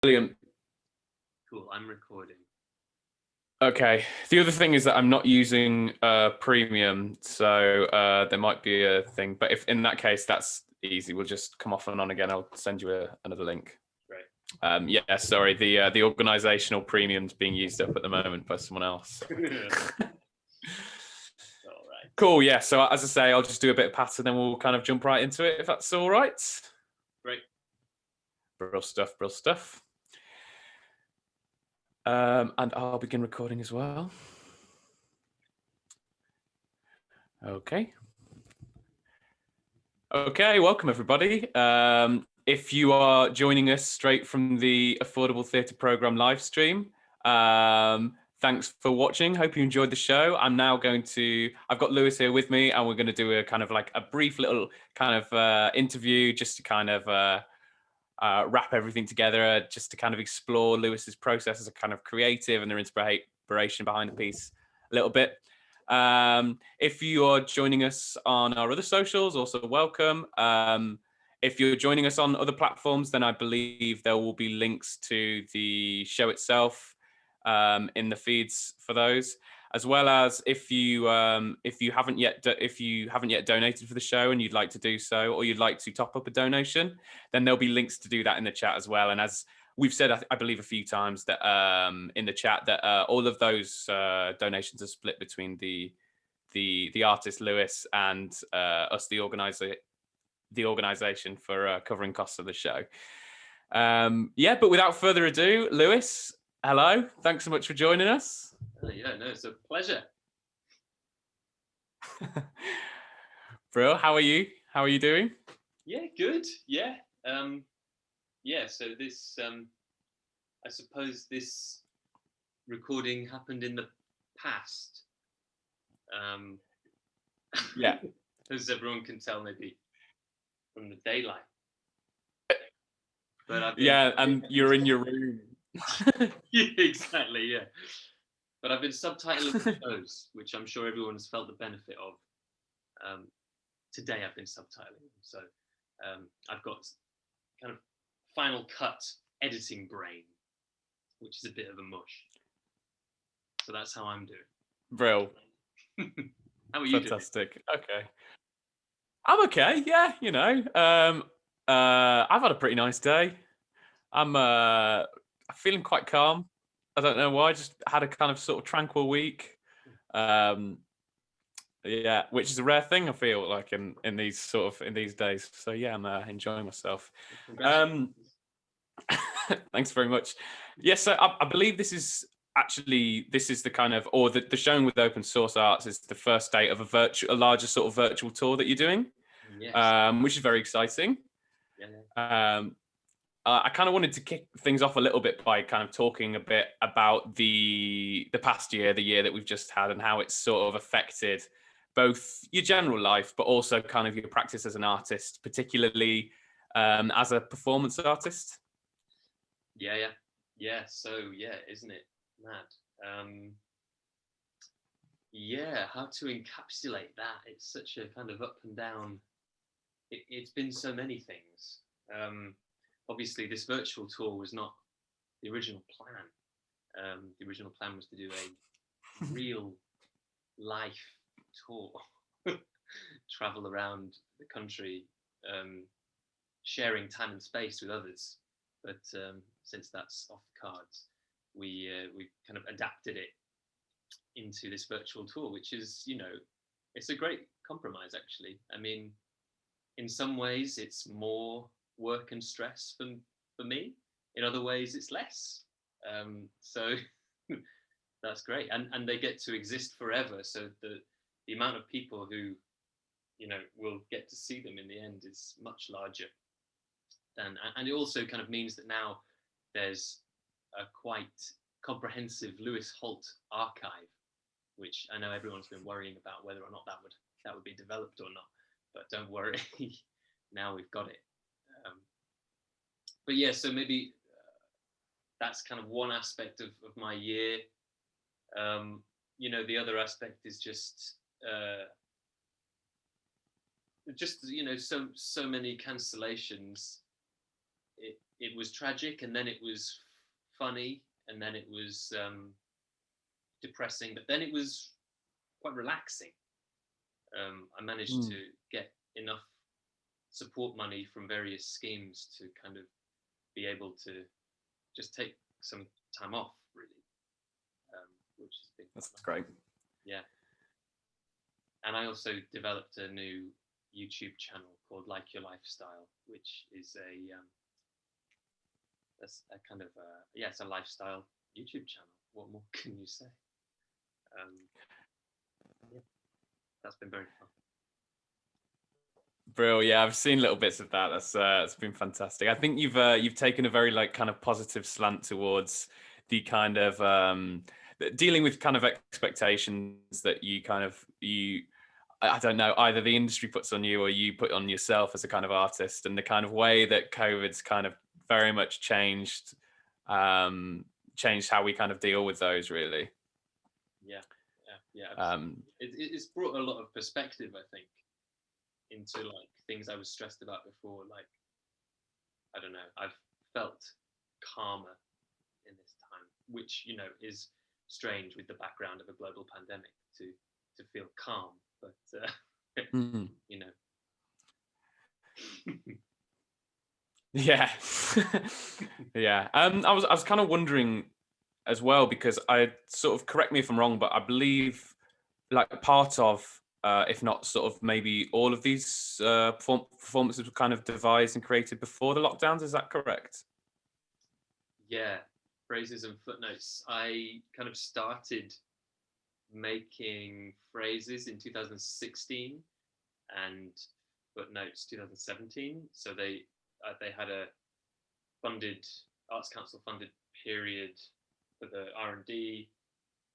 Brilliant. Cool, I'm recording. Okay. The other thing is that I'm not using premium, so there might be a thing. But if in that case, that's easy. We'll just come off and on again. I'll send you another link. Great. Yeah, sorry. The organizational premium's being used up at the moment by someone else. All right. Cool. Yeah. So as I say, I'll just do a bit of pattern, then we'll kind of jump right into it, if that's all right. Great. Brill stuff. Brill stuff. And I'll begin recording as well. Okay. Okay, welcome everybody. If you are joining us straight from the Affordable Theatre Programme live stream, thanks for watching. Hope you enjoyed the show. I've got Lewis here with me, and we're going to do a kind of like a brief little kind of interview just to kind of wrap everything together, just to kind of explore Lewis's process as a kind of creative and their inspiration behind the piece a little bit. If you are joining us on our other socials, also welcome. If you're joining us on other platforms, then I believe there will be links to the show itself in the feeds for those, as well as if you haven't yet donated for the show and you'd like to do so, or you'd like to top up a donation, then there'll be links to do that in the chat as well. And as we've said, I believe a few times that in the chat that all of those donations are split between the artist Lewis and us, the organisation for covering costs of the show. But without further ado, Lewis, hello. Thanks so much for joining us. It's a pleasure. Bro, how are you? How are you doing? Yeah, good. Yeah. So this, I suppose this recording happened in the past. Yeah. As everyone can tell, maybe from the daylight. But and you're in your room. Yeah, exactly. Yeah. But I've been subtitling the shows, which I'm sure everyone has felt the benefit of. Today I've been subtitling them, so I've got kind of Final Cut editing brain, which is a bit of a mush. So that's how I'm doing. Brill. How are you Fantastic. Doing? Okay. I'm okay. Yeah, I've had a pretty nice day. I'm feeling quite calm. I don't know why. I just had a kind of sort of tranquil week. Which is a rare thing, I feel like in these days. So yeah, I'm enjoying myself. Thanks very much. Yes, so I believe this is the kind of, or the showing with Open Source Arts is the first day of a larger sort of virtual tour that you're doing. Yes. Which is very exciting. Yeah. I kind of wanted to kick things off a little bit by kind of talking a bit about the past year, the year that we've just had, and how it's sort of affected both your general life, but also kind of your practice as an artist, particularly as a performance artist. Yeah. So isn't it mad? How to encapsulate that? It's such a kind of up and down. It's been so many things. Obviously, this virtual tour was not the original plan. The original plan was to do a real life tour, travel around the country, sharing time and space with others. But since that's off the cards, we kind of adapted it into this virtual tour, which is, it's a great compromise, actually. I mean, in some ways, it's more work and stress for me. In other ways, it's less. So that's great. And they get to exist forever. So the amount of people who, will get to see them in the end is much larger. And it also kind of means that now there's a quite comprehensive Lewis Holt archive, which I know everyone's been worrying about whether or not that would be developed or not. But don't worry, now we've got it. So maybe that's kind of one aspect of my year. The other aspect is just so many cancellations. it was tragic, and then it was funny, and then it was depressing, but then it was quite relaxing. I managed to get enough support money from various schemes to kind of be able to just take some time off, really, which has been That's great. Yeah. And I also developed a new YouTube channel called Like Your Lifestyle, which is that's a kind of it's a lifestyle YouTube channel. What more can you say? Yeah, that's been very fun. Brilliant. Yeah, I've seen little bits of that. It's been fantastic. I think you've taken a very like kind of positive slant towards the kind of dealing with kind of expectations that I don't know, either the industry puts on you or you put on yourself as a kind of artist, and the kind of way that COVID's kind of very much changed how we kind of deal with those, really. Yeah. It's brought a lot of perspective, I think, into like things I was stressed about before. Like, I don't know, I've felt calmer in this time, which, you know, is strange with the background of a global pandemic to feel calm, but you know. Yeah. Yeah. I was kind of wondering as well, because I sort of, correct me if I'm wrong, but I believe like part of if not sort of maybe all of these performances were kind of devised and created before the lockdowns. Is that correct? Yeah, phrases and footnotes. I kind of started making phrases in 2016 and footnotes 2017. So they had a funded Arts Council funded period for the R&D,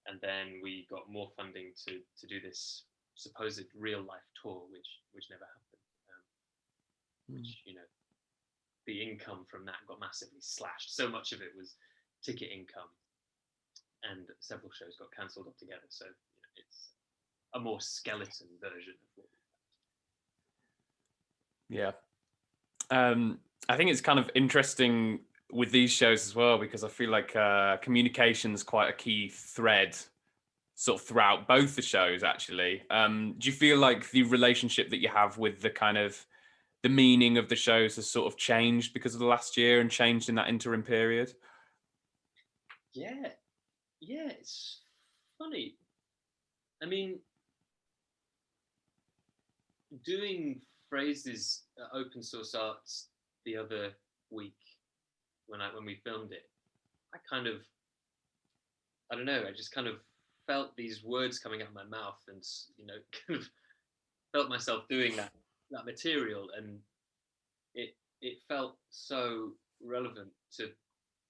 and then we got more funding to do this supposed real life tour, which never happened. Which, you know, the income from that got massively slashed. So much of it was ticket income, and several shows got cancelled altogether. So, you know, it's a more skeleton version of what we had. Yeah. I think it's kind of interesting with these shows as well, because I feel like communication is quite a key thread sort of throughout both the shows, actually. Do you feel like the relationship that you have with the kind of the meaning of the shows has sort of changed because of the last year and changed in that interim period? Yeah, it's funny. I mean, doing phrases at Open Source Arts the other week when we filmed it, I don't know, I just kind of felt these words coming out of my mouth, and, you know, kind of felt myself doing that material, and it felt so relevant to,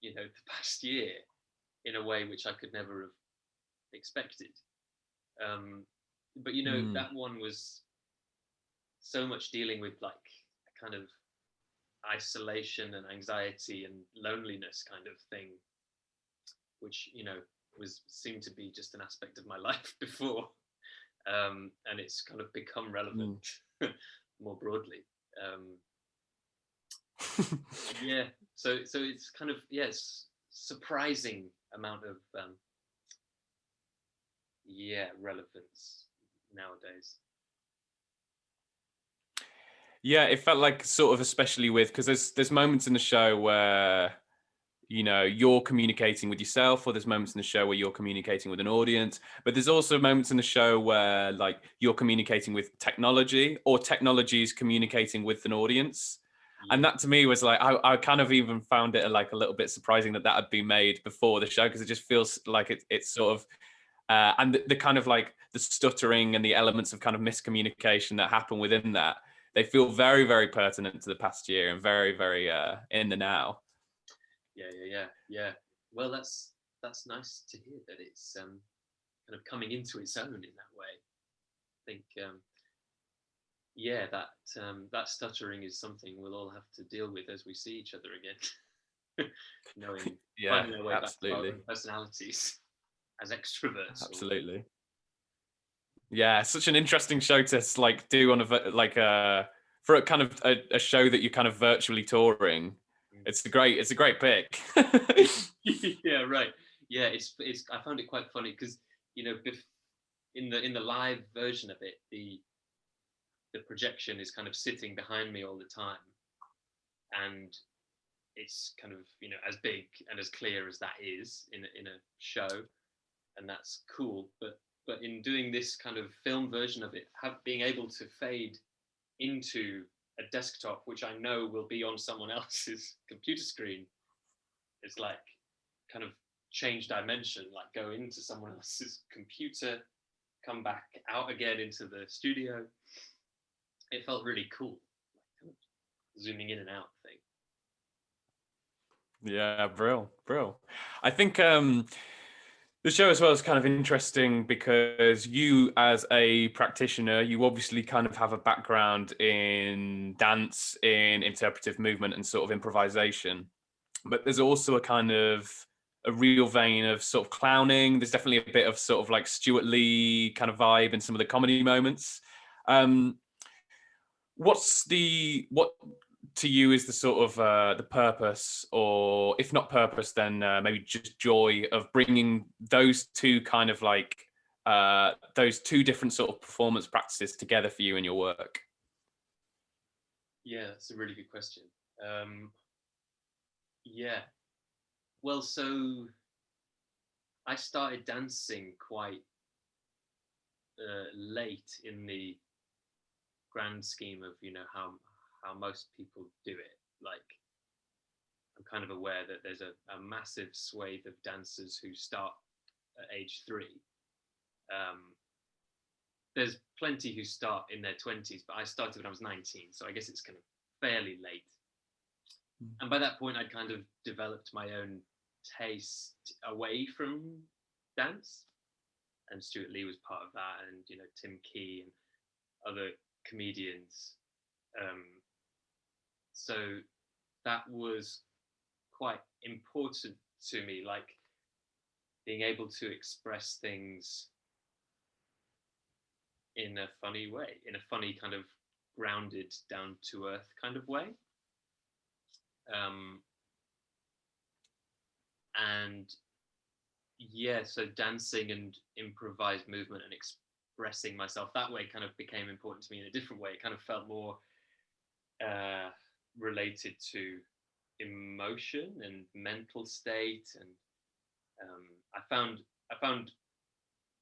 you know, the past year in a way which I could never have expected. But, you know, that one was so much dealing with like a kind of isolation and anxiety and loneliness kind of thing, which, you know, seemed to be just an aspect of my life before, and it's kind of become relevant more broadly. Yeah, so it's kind of, yes, surprising amount of relevance nowadays. Yeah, it felt like sort of, especially with, because there's moments in the show where, you know, you're communicating with yourself, or there's moments in the show where you're communicating with an audience, but there's also moments in the show where like you're communicating with technology, or technology is communicating with an audience. Yeah. And that to me was like, I kind of even found it like a little bit surprising that had been made before the show, because it just feels like it's sort of and the kind of like the stuttering and the elements of kind of miscommunication that happen within that, they feel very, very pertinent to the past year and very, very in the now. Yeah. Well, that's nice to hear that it's kind of coming into its own in that way. I think, that stuttering is something we'll all have to deal with as we see each other again. Finding our way back to our own personalities as extroverts. Absolutely. Yeah, such an interesting show to like do on for a kind of a show that you're kind of virtually touring. It's a great pick. Yeah, right. Yeah, it's. I found it quite funny because in the live version of it, the projection is kind of sitting behind me all the time, and it's kind of as big and as clear as that is in a show, and that's cool. But in doing this kind of film version of it, being able to fade into a desktop, which I know will be on someone else's computer screen, it's like kind of change dimension, like go into someone else's computer, come back out again into the studio. It felt really cool, like kind of zooming in and out thing. Yeah, brill. I think the show as well is kind of interesting because you, as a practitioner, you obviously kind of have a background in dance, in interpretive movement, and sort of improvisation. But there's also a real vein of sort of clowning. There's definitely a bit of sort of like Stuart Lee kind of vibe in some of the comedy moments. What to you is the sort of the purpose, or if not purpose, then maybe just joy of bringing those two kind of like those two different sort of performance practices together for you in your work? Yeah, that's a really good question. Yeah, well, so I started dancing quite late in the grand scheme of how most people do it. Like, I'm kind of aware that there's a massive swathe of dancers who start at age 3. There's plenty who start in their 20s, but I started when I was 19, so I guess it's kind of fairly late. And by that point, I'd kind of developed my own taste away from dance, and Stuart Lee was part of that, and Tim Key and other comedians. So that was quite important to me, like being able to express things in a funny way, in a funny kind of grounded, down to earth kind of way. And yeah, so dancing and improvised movement and expressing myself that way kind of became important to me in a different way. It kind of felt more related to emotion and mental state. And I found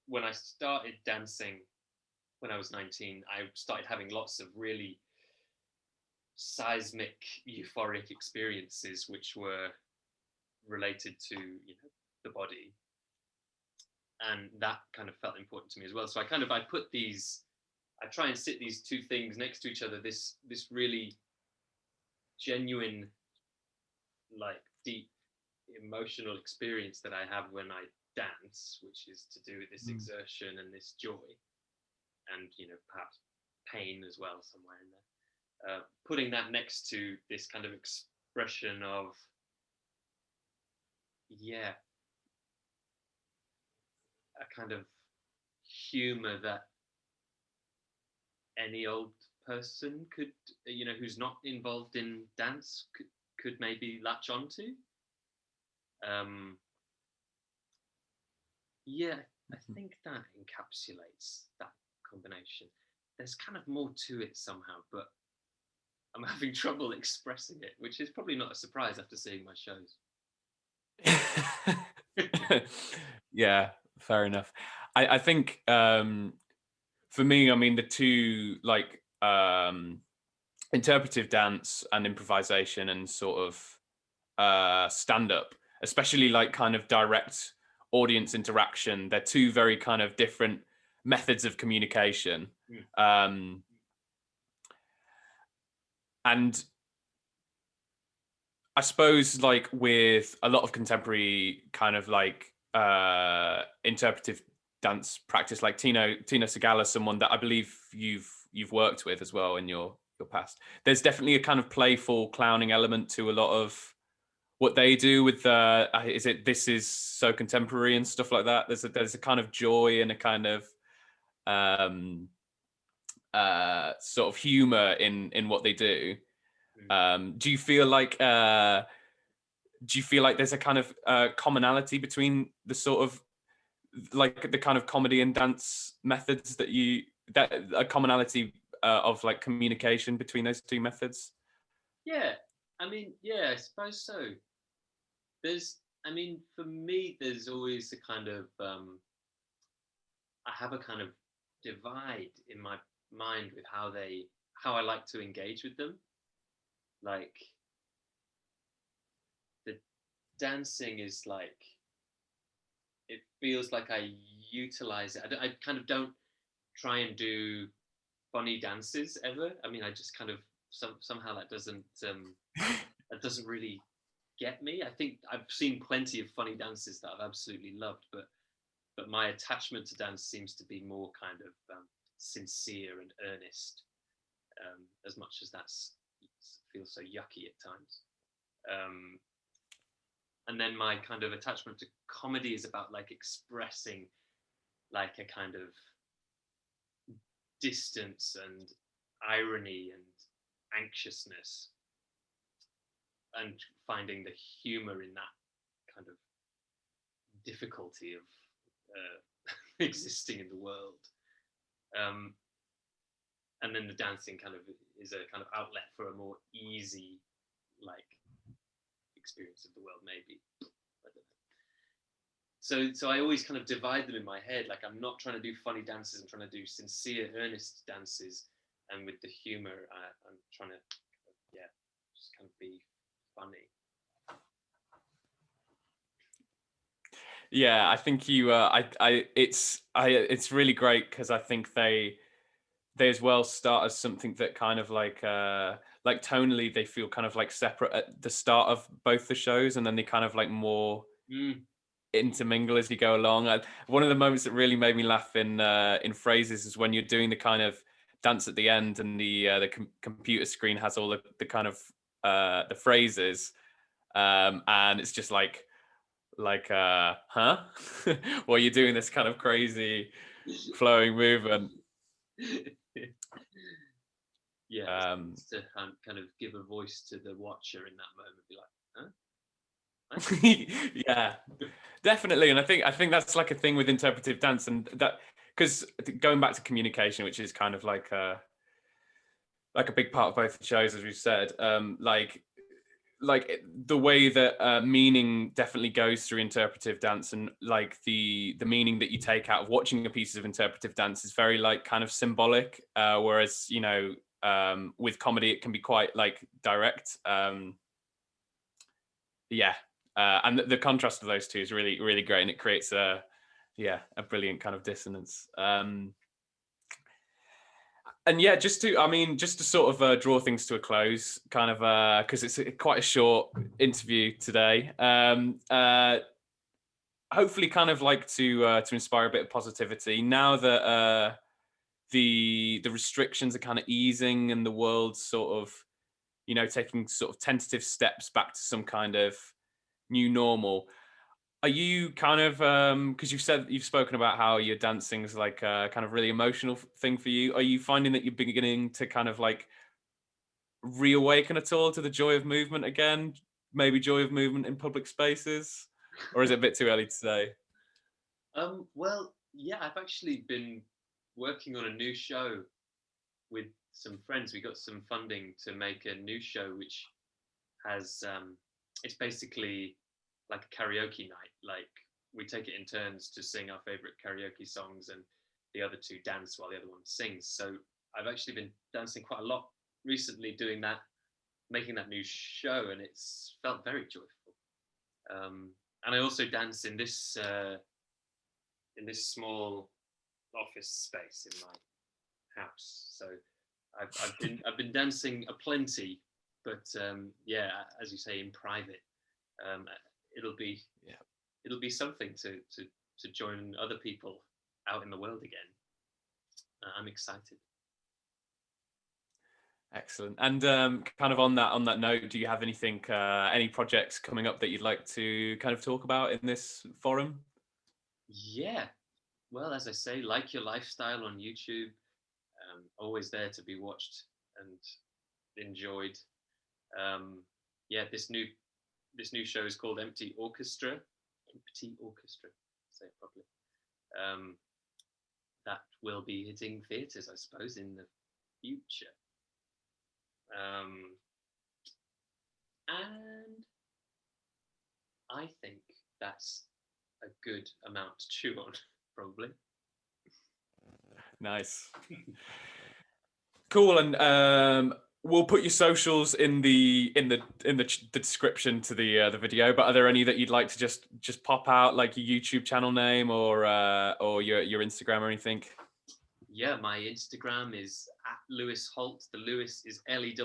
when I started dancing when I was 19, I started having lots of really seismic, euphoric experiences, which were related to the body, and that kind of felt important to me as well. So I try and sit these two things next to each other. This really genuine, like deep emotional experience that I have when I dance, which is to do with this exertion and this joy, and perhaps pain as well somewhere in there. Putting that next to this kind of expression of a kind of humor that any old person could, who's not involved in dance, could maybe latch onto. I think that encapsulates that combination. There's kind of more to it somehow, but I'm having trouble expressing it, which is probably not a surprise after seeing my shows. Yeah, fair enough. I think for me, I mean, the two like interpretive dance and improvisation and sort of stand-up, especially like kind of direct audience interaction, they're two very kind of different methods of communication. And I suppose like with a lot of contemporary kind of like interpretive dance practice, like Tina Segala, someone that I believe you've worked with as well in your past. There's definitely a kind of playful clowning element to a lot of what they do with this is so contemporary and stuff like that. There's a kind of joy and a kind of sort of humor in what they do. Do you feel like there's a kind of commonality between the sort of like the kind of comedy and dance methods that a commonality of like communication between those two methods? Yeah, I mean, yeah, I suppose so. I mean, for me, there's always a kind of, I have a kind of divide in my mind with how I like to engage with them. Like, the dancing is like, it feels like I utilize it. I kind of don't try and do funny dances ever. I mean, I just kind of somehow that doesn't really get me. I think I've seen plenty of funny dances that I've absolutely loved, but my attachment to dance seems to be more kind of sincere and earnest, as much as that's feels so yucky at times. Um, and then my kind of attachment to comedy is about like expressing like a kind of distance and irony and anxiousness, and finding the humor in that kind of difficulty of existing in the world. Um, and then the dancing kind of is a kind of outlet for a more easy, like, experience of the world, maybe. So I always kind of divide them in my head. Like, I'm not trying to do funny dances. I'm trying to do sincere, earnest dances, and with the humor, I'm trying to, yeah, just kind of be funny. Yeah, I think it's really great because I think they as well start as something that kind of like tonally they feel kind of like separate at the start of both the shows, and then they kind of like more intermingle as you go along. One of the moments that really made me laugh in Phrases is when you're doing the kind of dance at the end, and the computer screen has all the kind of the phrases, and it's just like huh? While you're doing this kind of crazy flowing movement. Yeah, it's to kind of give a voice to the watcher in that moment, be like, huh? Yeah, definitely. And I think that's like a thing with interpretive dance, and that because going back to communication, which is kind of like a big part of both the shows, as we've said, like the way that meaning definitely goes through interpretive dance, and like the meaning that you take out of watching a piece of interpretive dance is very like kind of symbolic, whereas with comedy it can be quite like direct. Yeah, and the contrast of those two is really, really great, and it creates a brilliant kind of dissonance. And yeah, just to sort of draw things to a close, kind of because it's quite a short interview today. Hopefully, kind of like to inspire a bit of positivity now that the restrictions are kind of easing, and the world's sort of taking sort of tentative steps back to some kind of new normal. Are you kind of because you've spoken about how your dancing is like a kind of really emotional thing for you? Are you finding that you're beginning to kind of like reawaken at all to the joy of movement again? Maybe joy of movement in public spaces, or is it a bit too early to say? Well, yeah, I've actually been working on a new show with some friends. We got some funding to make a new show, which has it's basically like a karaoke night. Like, we take it in turns to sing our favorite karaoke songs, and the other two dance while the other one sings. So I've actually been dancing quite a lot recently, doing that, making that new show, and it's felt very joyful. And I also dance in this small office space in my house. So I've been dancing aplenty, but yeah, as you say, in private. It'll be something to join other people out in the world again. I'm excited. Excellent. And kind of on that note, do you have anything, any projects coming up that you'd like to kind of talk about in this forum? Yeah. Well, as I say, Like Your Lifestyle on YouTube. Always there to be watched and enjoyed. Yeah, this new show is called Empty Orchestra. Empty Orchestra, say it properly. That will be hitting theatres, I suppose, in the future. And I think that's a good amount to chew on, probably. Nice. Cool. And we'll put your socials in the description to the video. But are there any that you'd like to just pop out, like your YouTube channel name or your Instagram or anything? Yeah, my Instagram is @Lewys Holt. The Lewis is Lewys.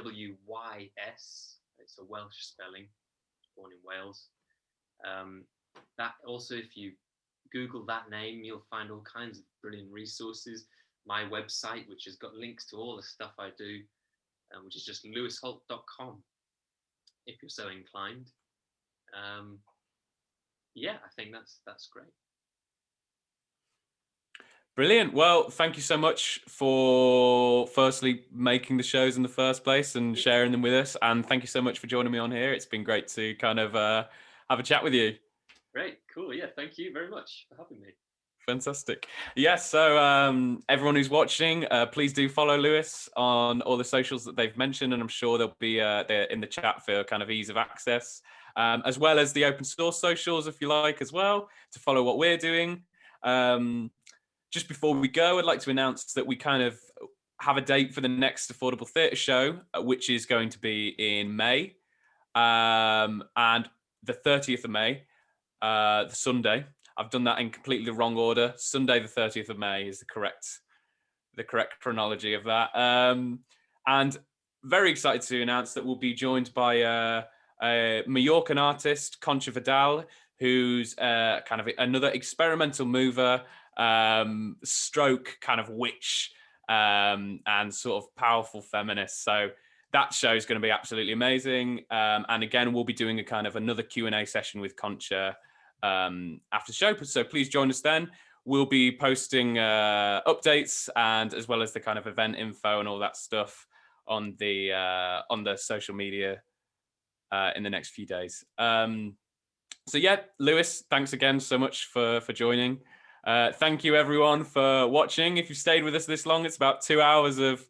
It's a Welsh spelling, born in Wales. That also, if you Google that name, you'll find all kinds of brilliant resources. My website, which has got links to all the stuff I do, which is just lewisholt.com, if you're so inclined. Yeah, I think that's great. Brilliant. Well, thank you so much for firstly making the shows in the first place and sharing them with us. And thank you so much for joining me on here. It's been great to kind of have a chat with you. Great, cool. Yeah, thank you very much for having me. Fantastic. Yes. So everyone who's watching, please do follow Lewis on all the socials that they've mentioned. And I'm sure they'll be there in the chat for kind of ease of access, as well as the open source socials, if you like, as well, to follow what we're doing. Just before we go, I'd like to announce that we kind of have a date for the next Affordable Theatre show, which is going to be in May. And the 30th of May, the Sunday. I've done that in completely the wrong order. Sunday, the 30th of May is the correct chronology of that. And very excited to announce that we'll be joined by a Mallorcan artist, Concha Vidal, who's kind of another experimental mover, stroke kind of witch, and sort of powerful feminist. So that show is going to be absolutely amazing. And again, we'll be doing a kind of another Q&A session with Concha after the show. So please join us then. We'll be posting updates and as well as the kind of event info and all that stuff on the social media in the next few days. So yeah, Lewis, thanks again so much for joining. Thank you everyone for watching. If you've stayed with us this long, it's about 2 hours of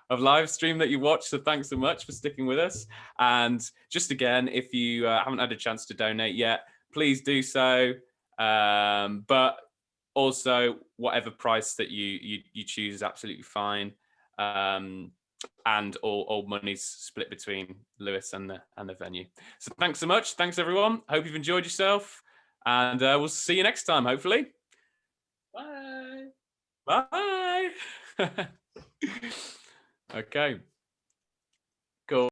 live stream that you watched. So thanks so much for sticking with us. And just again, if you haven't had a chance to donate yet, please do so. But also whatever price that you choose is absolutely fine. And all money's split between Lewis and the venue. So thanks so much. Thanks everyone. Hope you've enjoyed yourself. And we'll see you next time, hopefully. Bye. Bye. Okay.